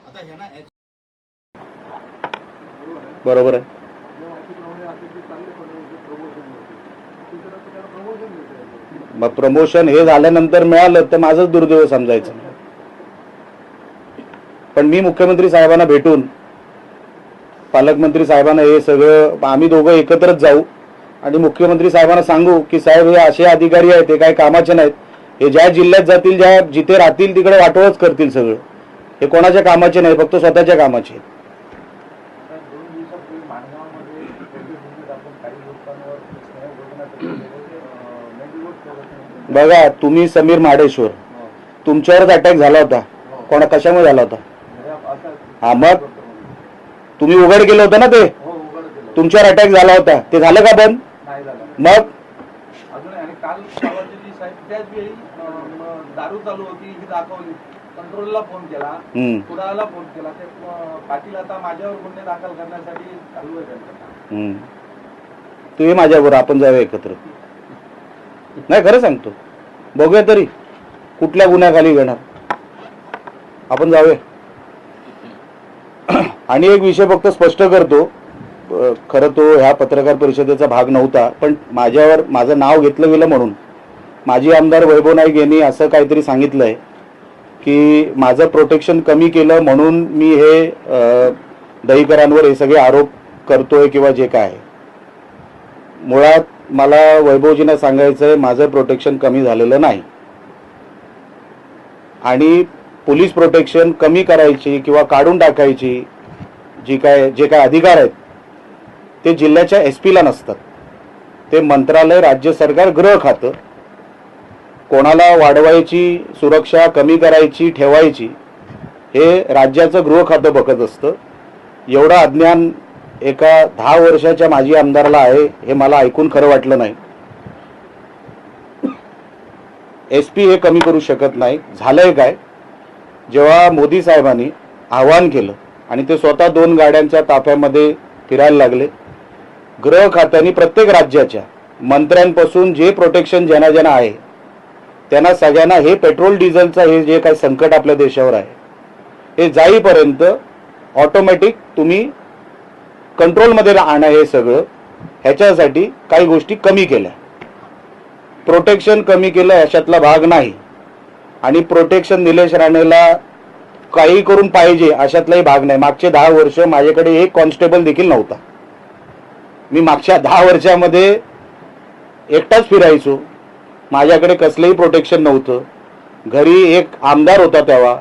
आता ह्यांना बरोबर आहे. मग प्रमोशन हे झाल्यानंतर मिळालं तर माझंच दुर्दैव समजायचं. पण मी मुख्यमंत्री साहेबांना भेटून पालकमंत्री साहेबांना हे सगळं आम्ही दोघं एकत्रच जाऊ आणि मुख्यमंत्री साहेबांना सांगू की साहेब हे असे अधिकारी आहेत, ते काही कामाचे नाहीत, हे ज्या जिल्ह्यात जातील, ज्या जिथे राहतील तिकडे वाटोळच करतील सगळं, हे कोणाच्या कामाचे नाही, फक्त स्वतःच्या कामाचे. बघा तुम्ही समीर महाडेश्वर, तुमच्यावरच अटॅक झाला होता, कोणा कशामुळे झाला होता? हा मग तुम्ही उघड केलं होतं ना, ते तुमच्यावर अटॅक झाला होता, ते झालं का बंद? मग दारू चालू होती ही दाखवली, कंट्रोलला फोन केला, कुडाळला फोन केला, ते पाटील आता माझ्यावर गुन्हे दाखल करण्यासाठी चालू आहे. तुम्ही माझ्याबरोबर आपण जाऊया एकत्र. नाही खरं सांगतो, बघूया तरी कुठल्या गुन्ह्याखाली घेणार, आपण जाऊया. आणि एक विषय फक्त स्पष्ट करतो, खरं तो ह्या पत्रकार परिषदेचा भाग नव्हता, पण माझ्यावर माझं नाव घेतलं गेलं म्हणून माजी आमदार वैभव नाईक यांनी असं काहीतरी सांगितलंय की माझं प्रोटेक्शन कमी केलं म्हणून मी हे दहीकरांवर हे सगळे आरोप करतोय किंवा जे काय आहे. मुळात मला वैभवजींना सांगायचंय, माझं प्रोटेक्शन कमी झालेलं नाही आणि पोलीस प्रोटेक्शन कमी करायची किंवा काढून टाकायची जे काय अधिकार आहेत ते जिल्ह्याच्या SP ला नसतात, ते मंत्रालय, राज्य सरकार, गृह खातं. कोणाला वाढवायची, सुरक्षा कमी करायची, ठेवायची हे राज्याचं गृह खातं बघत असतं. एवढं अज्ञान एका 10 वर्षाच्या माजी आमदाराला आहे हे मला ऐकून खरं वाटलं नाही. SP हे कमी करू शकत नाही. झालंय काय, जेव्हा मोदी साहेबांनी आवाहन केलं आणि ते स्वतः 2 गाड्यांच्या ताफ्यामध्ये फिरायला लागले, गृह खात्याने प्रत्येक राज्याच्या मंत्र्यांपासून जे प्रोटेक्शन ज्यांना ज्यांना आहे त्यांना सगळ्यांना हे पेट्रोल डिझेलचं हे जे काही संकट आपल्या देशावर आहे हे जाईपर्यंत ऑटोमॅटिक तुम्ही कंट्रोलमध्ये आणा, हे सगळं ह्याच्यासाठी काही गोष्टी कमी केल्या. प्रोटेक्शन कमी केलं अशातला भाग नाही आणि प्रोटेक्शन निलेश राणेला काही करून पाहिजे अशातलाही भाग नाही. मागचे 10 वर्ष माझ्याकडे एक कॉन्स्टेबल देखील नव्हता. मी मागच्या 10 वर्षामध्ये एकटाच फिरायचो, माझ्याकडे कसलंही प्रोटेक्शन नव्हतं. घरी एक आमदार होता तेव्हा,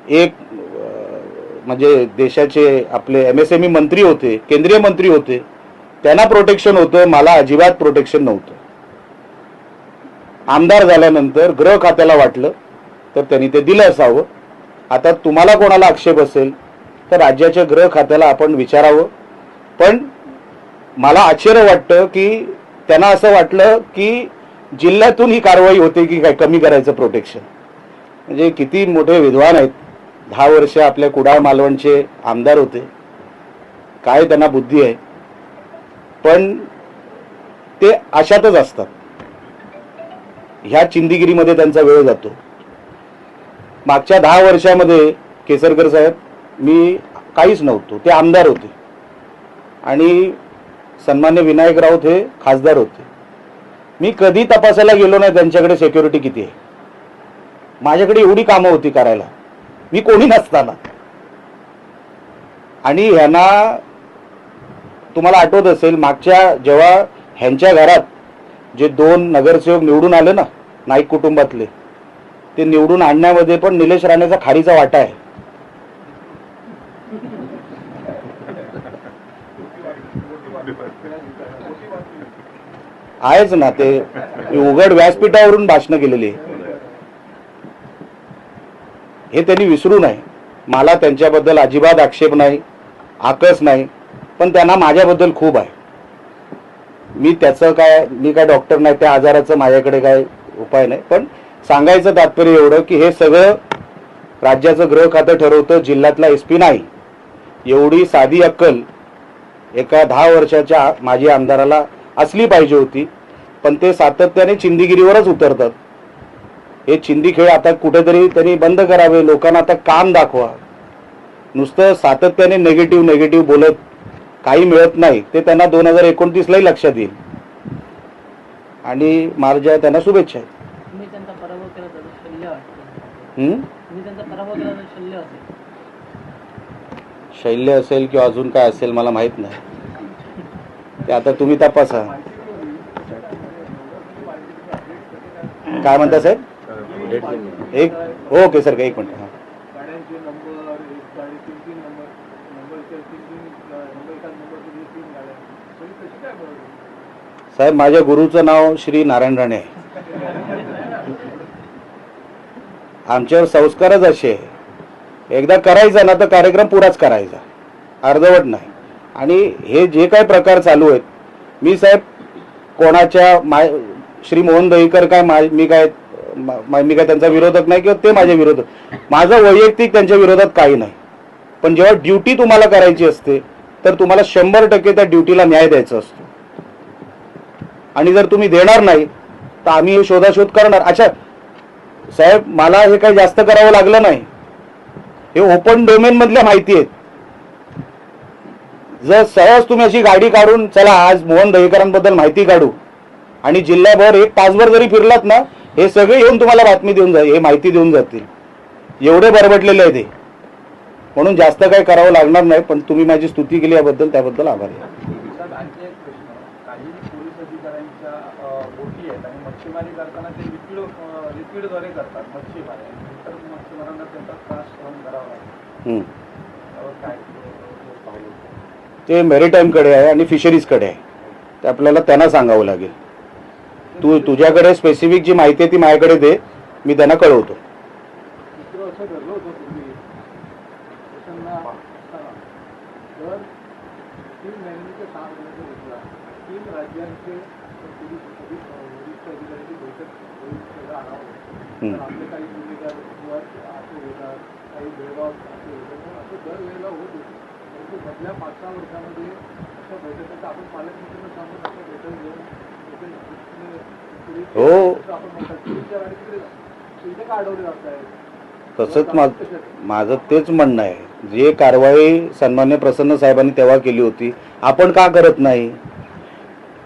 एक म्हणजे देशाचे आपले MSME मंत्री होते, केंद्रीय मंत्री होते, त्यांना प्रोटेक्शन होतं, मला अजिबात प्रोटेक्शन नव्हतं. आमदार झाल्यानंतर गृह खात्याला वाटलं तर त्यांनी ते दिलं असावं. आता तुम्हाला कोणाला आक्षेप असेल तर राज्याच्या गृह खात्याला आपण विचारावं. पण मला आश्चर्य वाटतं की त्यांना असं वाटलं की जिल्ह्यातून ही कारवाई होते की काय कमी करायचं प्रोटेक्शन. म्हणजे किती मोठे विद्वान आहेत, 10 वर्ष आपल्या कुडाळ मालवणचे आमदार होते, काय त्यांना बुद्धी आहे. पण ते अशातच असतात, ह्या चिंदीगिरीमध्ये त्यांचा वेळ जातो. मागच्या 10 वर्षामध्ये केसरकर साहेब मी काहीच नव्हतो, ते आमदार होते आणि सन्मान्य विनायक राऊत हे खासदार होते. मी कधी तपासायला गेलो नाही त्यांच्याकडे सिक्युरिटी किती आहे. माझ्याकडे एवढी कामं होती करायला, मी कोणी नसताना. आणि ह्यांना तुम्हाला आठवत असेल, मागच्या जेव्हा ह्यांच्या घरात जे 2 नगरसेवक निवडून आले ना नाईक कुटुंबातले, ते निवडून आणण्यामध्ये पण निलेश राणेचा खारीचा वाटा आहे. आहेच ना, ते उघड व्यासपीठावरून भाषणं केलेली हे त्यांनी विसरू नये. मला त्यांच्याबद्दल अजिबात आक्षेप नाही, आकस नाही, पण त्यांना माझ्याबद्दल खूप आहे. मी काय डॉक्टर नाही, त्या आजाराचं माझ्याकडे काय उपाय नाही. पण सांगायचं तात्पर्य एवढं की हे सगळं राज्याचं गृह खातं ठरवतं, जिल्ह्यातला SP नाही. एवढी साधी अक्कल एका 10 वर्षाच्या माजी आमदाराला असली पाहिजे होती. पण ते सातत्याने चिंदीगिरीवरच उतरतात. हे चिंदी खेळ आता कुठेतरी त्यांनी बंद करावे. लोकांना आता काम दाखवा. नुसतं सातत्याने नेगेटिव्ह बोलत काही मिळत नाही. ते त्यांना 2029लाही लक्षात येईल. आणि माझ्या त्यांना शुभेच्छा आहेत. शैल्य असेल किंवा अजून काय असेल मला माहीत नाही, ते आता तुम्ही तपासा. काय म्हणता साहेब? एक ओके सर, एक मिनिट. हां गाड्यांचे नंबर, एक गाडी 3 नंबरच्या 3 एकाच नंबरचे 3 गाड्या, तरी कशी काय बरोबर? साहेब, माझ्या गुरुचं नाव श्री नारायण राणे आहे. आमच्यावर संस्कारच असे आहे, एकदा करायचा ना तर कार्यक्रम पुराच करायचा, अर्धवट नाही. आणि हे जे काही प्रकार चालू आहेत, मी साहेब कोणाच्या श्री मोहन दहीकर काय मी काय त्यांचा विरोधक नाही किंवा ते माझे विरोधक, माझं वैयक्तिक त्यांच्या विरोधात काही नाही. पण जेव्हा ड्युटी तुम्हाला करायची असते तर तुम्हाला 100% त्या ड्युटीला न्याय द्यायचा असतो. आणि जर तुम्ही देणार नाही तर आम्ही हे शोधाशोध करणार. अच्छा साहेब, मला हे काही जास्त करावं लागलं नाही, हे ओपन डोमेन मधल्या माहिती आहेत. जर सहज तुम्ही अशी गाडी काढून चला आज मोहन दहीकरांबद्दल माहिती काढू आणि जिल्ह्याभर 1 तासभर जरी फिरलात ना, हे सगळे येऊन तुम्हाला बातमी देऊन हे माहिती देऊन जातील. एवढे बरबटलेले आहे ते, म्हणून जास्त काही करावं लागणार नाही. पण तुम्ही माझी स्तुती केली याबद्दल, त्याबद्दल आभारी आहे. आणखी एक प्रश्न, काही पोलीस अधिकाऱ्यांच्या बोटी आहेत आणि मच्छीमारी करताना ते लिक्विडद्वारे करतात मच्छीमारी, तर मच्छीमारांना त्यांचा त्रास सहन करावा लागतो. काय ते मेरिटाईमकडे आहे आणि फिशरीजकडे आहे, ते आपल्याला त्यांना सांगावं लागेल. तुझ्याकडे स्पेसिफिक जी माहिती आहे ती माझ्याकडे दे, मी त्यांना कळवतो. असं घडलं होतं पूर्वी, त्यांना तर 3 महिन्यांच्या 6 महिन्याचा घेतला, 3 राज्यांचे पोलीस वरिष्ठ अधिकाऱ्यांची बैठक सगळं आणावं लागतं. तर आपले काही गुन्हेगार असे होतात, काही बेळगाव असे होतात, असं दरवेळेला होत होतं. परंतु मधल्या 5-6 वर्षामध्ये अशा बैठकांचं आपण पालकमंत्र्यांना सांगून अशा बैठक घेऊन हो, आपण म्हणतात तिकडे का अडवले जात आहे. तसंच माझं तेच म्हणणं आहे, जे कारवाई सन्मान्य प्रसन्न साहेबांनी तेव्हा केली होती आपण का करत नाही?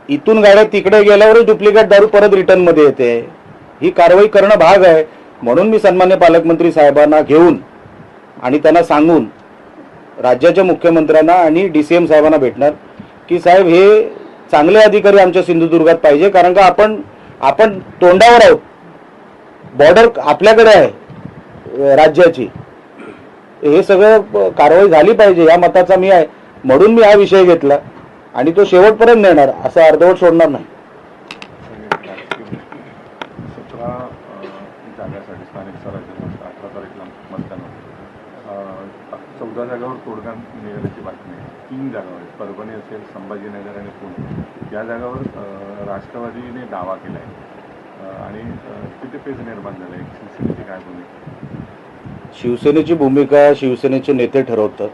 इथून गाड्या तिकडे गेल्यावरच डुप्लिकेट दारू परत रिटर्न मध्ये येते. ही कारवाई करणं भाग आहे. म्हणून मी सन्मान्य पालकमंत्री साहेबांना घेऊन आणि त्यांना सांगून राज्याच्या मुख्यमंत्र्यांना आणि DCM साहेबांना भेटणार की साहेब हे चांगले अधिकारी आमच्या सिंधुदुर्गात पाहिजे, कारण का आपण तोंडावर आहोत, बॉर्डर आपल्याकडे आहे राज्याची. हे सगळं कारवाई झाली पाहिजे या मताचा मी आहे, म्हणून मी हा विषय घेतला आणि तो शेवटपर्यंत नेणार, असं अर्धवट सोडणार नाही. 17 जागासाठी स्थानिक स्वराज्य 18 तारीखला मतदान होतं. 14 जागावर तोडगा निघाल्याची बातमी आहे. 3 जागावर आहेत, परभणी असेल, संभाजीनगर आणि पुणे. या जागावर राष्ट्रवादीने दावा केला आहे आणि तिथे पेच निर्माण झालं आहे. शिवसेनेची काय भूमिका? शिवसेनेची भूमिका शिवसेनेचे नेते ठरवतात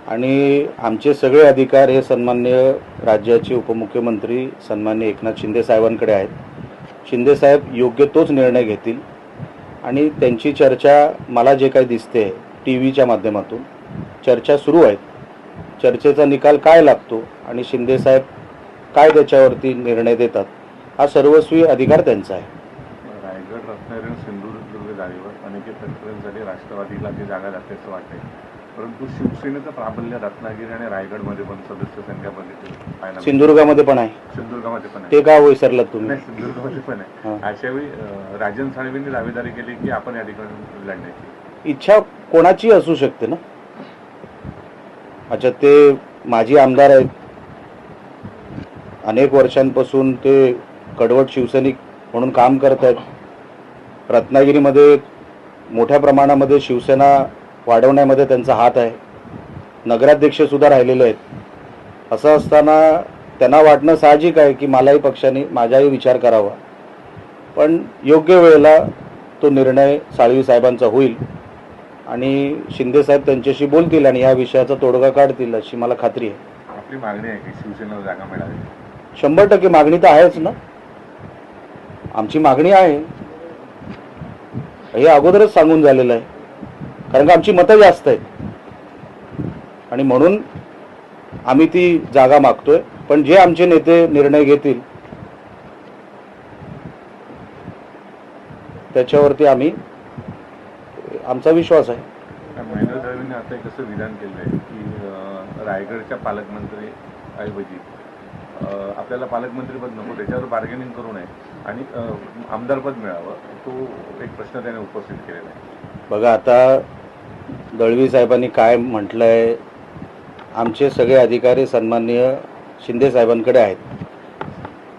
आणि आमचे सगळे अधिकार हे सन्मान्य राज्याचे उपमुख्यमंत्री सन्मान्य एकनाथ शिंदे साहेबांकडे आहेत. शिंदे साहेब योग्य तोच निर्णय घेतील आणि त्यांची चर्चा मला जे काही दिसते TV च्या माध्यमातून चर्चा सुरू आहेत. चर्चेचा निकाल काय लागतो आणि शिंदे साहेब काय त्याच्यावरती निर्णय देतात हा सर्वस्वी अधिकार त्यांचा आहे. रायगड, रत्नागिरी, सिंधुदुर्ग जागेवर अनेक तंत्रांसाठी राष्ट्रवादीला ती जागा जाते असं वाटतंय, परंतु शिवसेनेचं प्राबल्य रत्नागिरी आणि रायगडमध्ये पण सदस्य संख्या बघितली, सिंधुदुर्गामध्ये पण आहे. सिंधुदुर्गामध्ये पण आहे. ते का विसरलात तुम्ही? सिंधुदुर्गामध्ये पण आहे. अशावेळी राजन साळवींनी दावेदारी केली की आपण या ठिकाणी लढण्याची इच्छा कोणाची असू शकते ना. अच्छा, ते माजी आमदार आहेत, अनेक वर्षांपासून ते कडवट शिवसैनिक म्हणून काम करत आहेत. रत्नागिरीमध्ये मोठ्या प्रमाणामध्ये शिवसेना वाढवण्यामध्ये त्यांचा हात आहे. नगराध्यक्ष सुद्धा राहिलेले आहेत. असं असताना त्यांना वाटणं साहजिक आहे की मलाही पक्षाने माझाही विचार करावा, पण योग्य वेळेला तो निर्णय साळवी साहेबांचा होईल आणि शिंदे साहेब त्यांच्याशी बोलतील आणि या विषयाचा तोडगा काढतील अशी मला खात्री आहे. आपली मागणी आहे की शिवसेनेला जागा मिळावी. 100% मागणी तर आहेच ना, आमची मागणी आहे, हे अगोदरच सांगून झालेलं आहे. कारण का आमची मतं जास्त आहेत आणि म्हणून आम्ही ती जागा मागतोय. पण जे आमचे नेते निर्णय घेतील त्याच्यावरती आमचा विश्वास आहे. महेंद्र दळवींनी साहेबांनी आता एक असं विधान केलं आहे की रायगडच्या पालकमंत्री ऐवजी आपल्याला पालकमंत्रीपद नको, त्याच्यावर बार्गेनिंग करू नये आणि आमदारपद मिळावं, तो एक प्रश्न त्याने उपस्थित केलेला आहे. बघा, आता दळवी साहेबांनी काय म्हटलं आहे, आमचे सगळे अधिकारी सन्माननीय शिंदे साहेबांकडे आहेत.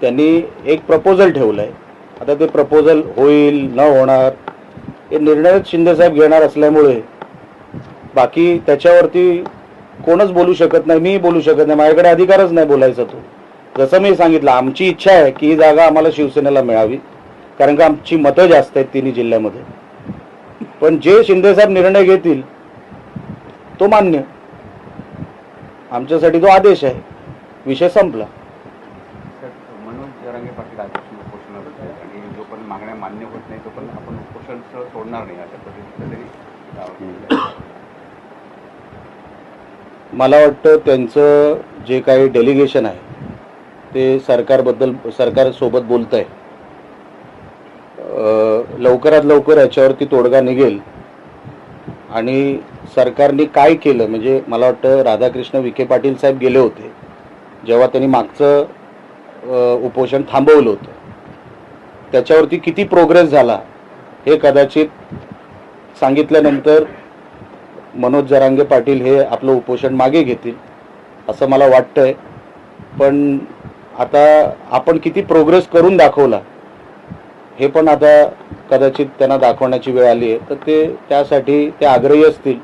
त्यांनी एक प्रपोजल ठेवलं आहे. आता ते प्रपोजल होईल न होणार हे निर्णयच शिंदेसाहेब घेणार असल्यामुळे बाकी त्याच्यावरती कोणच बोलू शकत नाही, मी बोलू शकत नाही, माझ्याकडे अधिकारच नाही बोलायचा. तो जसं मी सांगितलं, आमची इच्छा आहे की ही जागा आम्हाला शिवसेनेला मिळावी, कारण का आमची मतं जास्त आहेत तिन्ही जिल्ह्यामध्ये. पण जे शिंदेसाहेब निर्णय घेतील तो मान्य, आमच्यासाठी तो आदेश आहे, विषय संपला. मनोज जरांगे पाटील आजपासून उपोषणाबद्दल आणि जोपर्यंत मागण्या मान्य होत नाही तोपर्यंत आपण उपोषण सोडणार नाही अशा पद्धतीचं तरी मला वाटतं त्यांचं जे काही डेलिगेशन आहे ते सरकारसोबत बोलत आहे. लवकरात लवकर याच्यावरती तोडगा निघेल. आणि सरकारने काय केलं म्हणजे मला वाटतं राधाकृष्ण विखे पाटील साहेब गेले होते जेव्हा त्यांनी मागचं उपोषण थांबवलं होतं, त्याच्यावरती किती प्रोग्रेस झाला हे कदाचित सांगितल्यानंतर मनोज जरांगे पाटील हे आपलं उपोषण मागे घेतील असं मला वाटतंय. पण आता आपण किती प्रोग्रेस करून दाखवला हे पण आता कदाचित त्यांना दाखवण्याची वेळ आली आहे, तर ते त्यासाठी ते आग्रही असतील.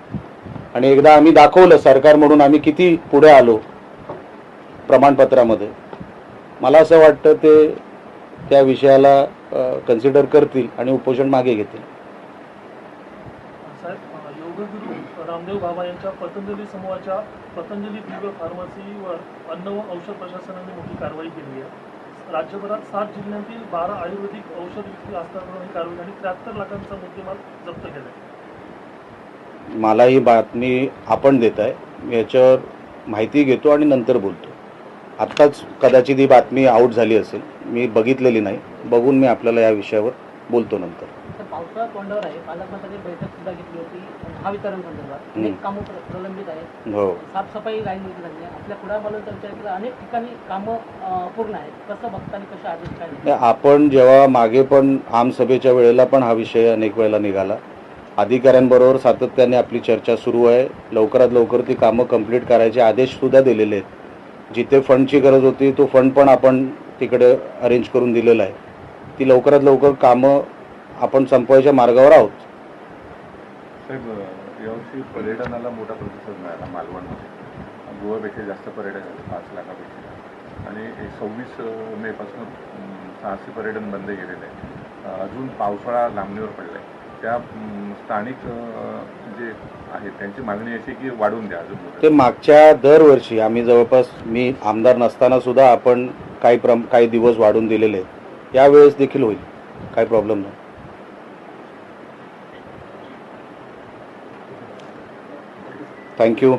आणि एकदा आम्ही दाखवलं सरकार म्हणून आम्ही किती पुढे आलो प्रमाणपत्रामध्ये, मला असं वाटतं ते त्या विषयाला कन्सिडर करतील आणि उपोषण मागे घेतील. साहेब, योगगुरु रामदेव बाबा यांच्या पतंजली समूहाच्या पतंजली दिव्य फार्मसीवर अन्न व औषध प्रशासनाने मोठी कारवाई केली आहे. राज्यभरात 7 जिल्ह्यांतील 12 आयुर्वेदिक औषध विक्री आस्थापनावर ही कारवाई आणि 73 लाखांचा मुद्देमाल जप्त केला आहे. मला ही बातमी आपण देत आहे, याच्यावर माहिती घेतो आणि नंतर बोलतो. आत्ताच कदाचित ही बातमी आऊट झाली असेल, मी बघितलेली नाही, बघून मी आपल्याला या विषयावर बोलतो नंतर. पावसाळा तोंडावर आहे, पालकमंत्र्यांनी बैठक सुद्धा घेतली होती महावितरण संदर्भात. अनेक कामं प्रलंबित आहेत. हो, साफसफाई लाईन झाली आहे. आपल्या कुडाबालन पंचायतीला अनेक ठिकाणी कामं पूर्ण आहेत. कसं बघता आणि कशा आदेश काय? आपण जेव्हा मागे पण आमसभेच्या वेळेला पण हा विषय अनेक वेळेला निघाला. अधिकाऱ्यांबरोबर सातत्याने आपली चर्चा सुरू आहे. लवकरात लवकर ती कामं कंप्लीट करायचे आदेश सुद्धा दिलेले आहेत. जिथे फंडची गरज होती तो फंड पण आपण तिकडे अरेंज करून दिलेला आहे. ती लवकरात लवकर कामं आपण संपवायच्या मार्गावर आहोत. साहेब, यावर्षी पर्यटनाला मोठा प्रतिसाद मिळाला मालवणमध्ये. गोव्यापेक्षा जास्त पर्यटक झाले, 5 लाखापेक्षा. आणि 26 मेपासून साहसी पर्यटन बंद केलेलं आहे. अजून पावसाळा लांबणीवर पडला आहे. त्या स्थानिक जे आहेत त्यांची मागणी अशी की वाढवून द्या अजून. ते मागच्या दरवर्षी आम्ही जवळपास, मी आमदार नसताना सुद्धा आपण काही दिवस वाढून दिलेले आहेत. यावेळेस देखील होईल, काही प्रॉब्लेम नाही. थँक्यू.